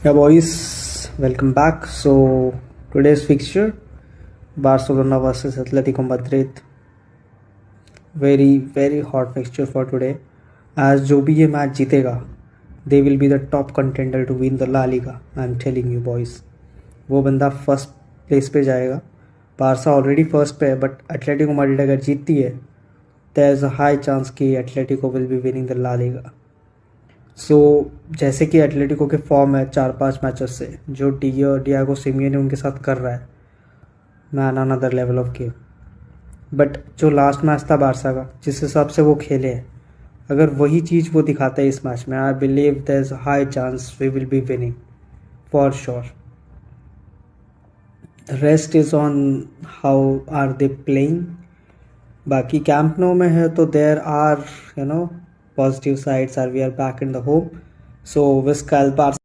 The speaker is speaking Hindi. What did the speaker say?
Yeah, boys, welcome back. So, today's fixture Barcelona versus Atletico Madrid. Very hot fixture for today. As जो भी ये मैच जीतेगा, they will be the top contender to win the La Liga. I'm telling you, boys. वो बंदा फर्स्ट प्लेस पे जाएगा. बारसा ऑलरेडी फर्स्ट पे है, बट एटलेटिको मैड्रिड अगर जीतती है, there is a high chance कि Atletico will be winning the La Liga. जैसे कि एटलेटिको के फॉर्म है 4-5 मैचेस से, जो डियागो सिमियोने उनके साथ कर रहा है, man another level of game. But जो लास्ट मैच था बारसा का, जिस हिसाब से वो खेले हैं, अगर वही चीज़ वो दिखाते हैं इस मैच में, I believe there is high chance we will be winning for sure. The rest is on how are they playing. बाकी कैंप नो में है तो there are positive sides are we are back in the home. So Vizcaya,